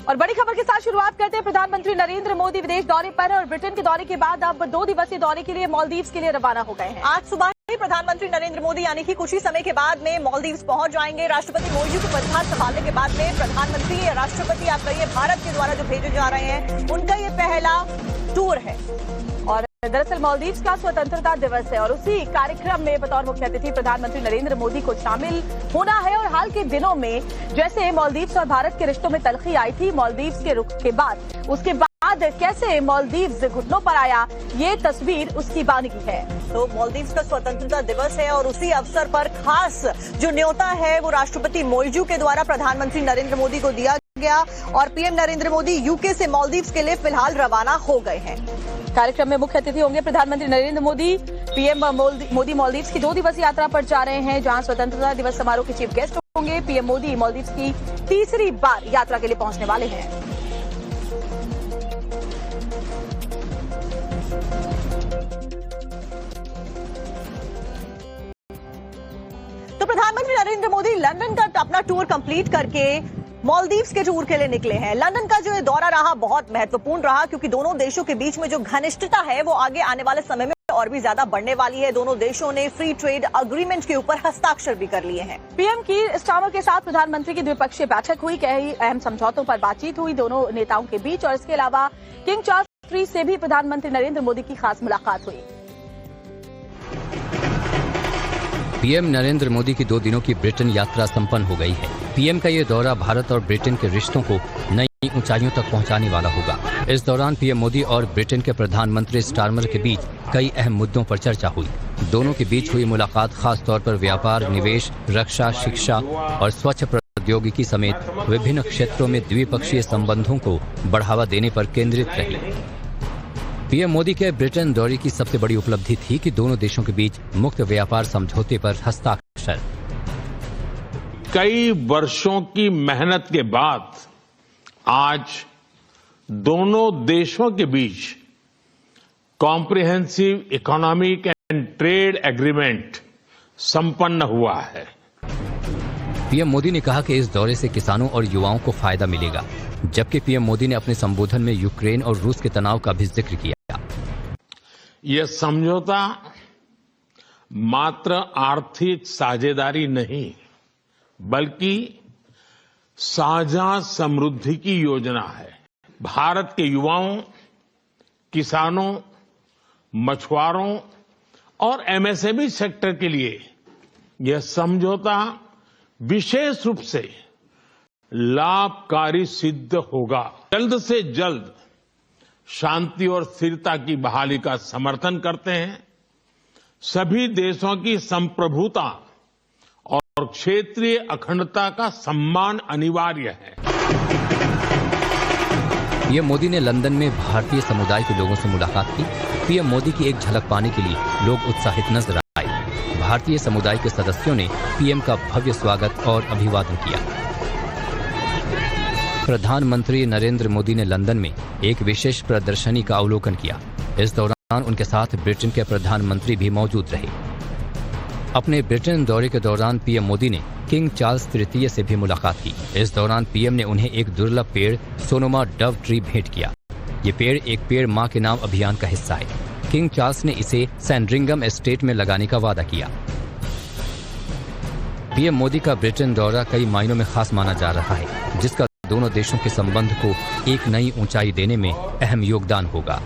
और बड़ी खबर के साथ शुरुआत करते हैं। प्रधानमंत्री नरेंद्र मोदी विदेश दौरे पर और ब्रिटेन के दौरे के बाद अब 2 दिवसीय दौरे के लिए मालदीव्स के लिए रवाना हो गए हैं। आज सुबह ही प्रधानमंत्री नरेंद्र मोदी यानी कि कुछ ही समय के बाद में मालदीव्स पहुंच जाएंगे। राष्ट्रपति मोइजू को पदभार संभालने के बाद में प्रधानमंत्री या राष्ट्रपति आप कहिए भारत के द्वारा जो भेजे जा रहे हैं उनका ये पहला टूर है। और दरअसल मालदीव्स का स्वतंत्रता दिवस है और उसी कार्यक्रम में बतौर मुख्य अतिथि प्रधानमंत्री नरेंद्र मोदी को शामिल होना है। और हाल के दिनों में जैसे मालदीव्स और भारत के रिश्तों में तलखी आई थी मालदीव्स के रुख के बाद, उसके बाद कैसे मालदीव्स घुटनों पर आया, ये तस्वीर उसकी बानगी है। तो मालदीव्स का स्वतंत्रता दिवस है और उसी अवसर पर खास जो न्योता है वो राष्ट्रपति मोइजू के द्वारा प्रधानमंत्री नरेंद्र मोदी को दिया गया और पीएम नरेंद्र मोदी यूके से मालदीव्स के लिए फिलहाल रवाना हो गए हैं। कार्यक्रम में मुख्य अतिथि होंगे प्रधानमंत्री नरेंद्र मोदी। पीएम मोदी मालदीव्स की 2 दिवसीय यात्रा पर जा रहे हैं, जहां स्वतंत्रता दिवस समारोह के चीफ गेस्ट होंगे। पीएम मोदी मालदीव्स की तीसरी बार यात्रा के लिए पहुंचने वाले हैं। तो प्रधानमंत्री नरेंद्र मोदी लंदन का अपना टूर कंप्लीट करके मालदीव्स के टूर के लिए निकले हैं। लंदन का जो ये दौरा रहा बहुत महत्वपूर्ण रहा क्योंकि दोनों देशों के बीच में जो घनिष्ठता है वो आगे आने वाले समय में और भी ज्यादा बढ़ने वाली है। दोनों देशों ने फ्री ट्रेड एग्रीमेंट के ऊपर हस्ताक्षर भी कर लिए हैं। पीएम कीर स्टारमर के साथ प्रधानमंत्री की द्विपक्षीय बैठक हुई, कई अहम समझौतों पर बातचीत हुई दोनों नेताओं के बीच। और इसके अलावा किंग चार्ल्स III से भी प्रधानमंत्री नरेंद्र मोदी की खास मुलाकात हुई। पीएम नरेंद्र मोदी की 2 दिनों की ब्रिटेन यात्रा संपन्न हो गई है। पीएम का ये दौरा भारत और ब्रिटेन के रिश्तों को नई ऊंचाइयों तक पहुंचाने वाला होगा। इस दौरान पीएम मोदी और ब्रिटेन के प्रधानमंत्री स्टारमर के बीच कई अहम मुद्दों पर चर्चा हुई। दोनों के बीच हुई मुलाकात खास तौर पर व्यापार, निवेश, रक्षा, शिक्षा और स्वच्छ प्रौद्योगिकी समेत विभिन्न क्षेत्रों में द्विपक्षीय संबंधों को बढ़ावा देने पर केंद्रित रही। पीएम मोदी के ब्रिटेन दौरे की सबसे बड़ी उपलब्धि थी कि दोनों देशों के बीच मुक्त व्यापार समझौते पर हस्ताक्षर। कई वर्षों की मेहनत के बाद आज दोनों देशों के बीच comprehensive economic and trade agreement संपन्न हुआ है। पीएम मोदी ने कहा कि इस दौरे से किसानों और युवाओं को फायदा मिलेगा, जबकि पीएम मोदी ने अपने संबोधन में यूक्रेन और रूस के तनाव का भी जिक्र किया। यह समझौता मात्र आर्थिक साझेदारी नहीं बल्कि साझा समृद्धि की योजना है। भारत के युवाओं, किसानों, मछुआरों और एमएसएमई सेक्टर के लिए यह समझौता विशेष रूप से लाभकारी सिद्ध होगा। जल्द से जल्द शांति और स्थिरता की बहाली का समर्थन करते हैं। सभी देशों की संप्रभुता और क्षेत्रीय अखंडता का सम्मान अनिवार्य है। पीएम मोदी ने लंदन में भारतीय समुदाय के लोगों से मुलाकात की। पीएम मोदी की एक झलक पाने के लिए लोग उत्साहित नजर आए। भारतीय समुदाय के सदस्यों ने पीएम का भव्य स्वागत और अभिवादन किया। प्रधानमंत्री नरेंद्र मोदी ने लंदन में एक विशेष प्रदर्शनी का अवलोकन किया। इस दौरान उनके साथ ब्रिटेन के प्रधानमंत्री भी मौजूद रहे। अपने ब्रिटेन दौरे के दौरान पीएम मोदी ने किंग चार्ल्स III से भी मुलाकात की। इस दौरान पीएम ने उन्हें एक दुर्लभ पेड़ सोनोमा डव ट्री भेंट किया। ये पेड़ एक पेड़ मां के नाम अभियान का हिस्सा है। किंग चार्ल्स ने इसे सैंड्रिंगम एस्टेट में लगाने का वादा किया। पीएम मोदी का ब्रिटेन दौरा कई मायनों में खास माना जा रहा है, जिसका दोनों देशों के संबंध को एक नई ऊंचाई देने में अहम योगदान होगा।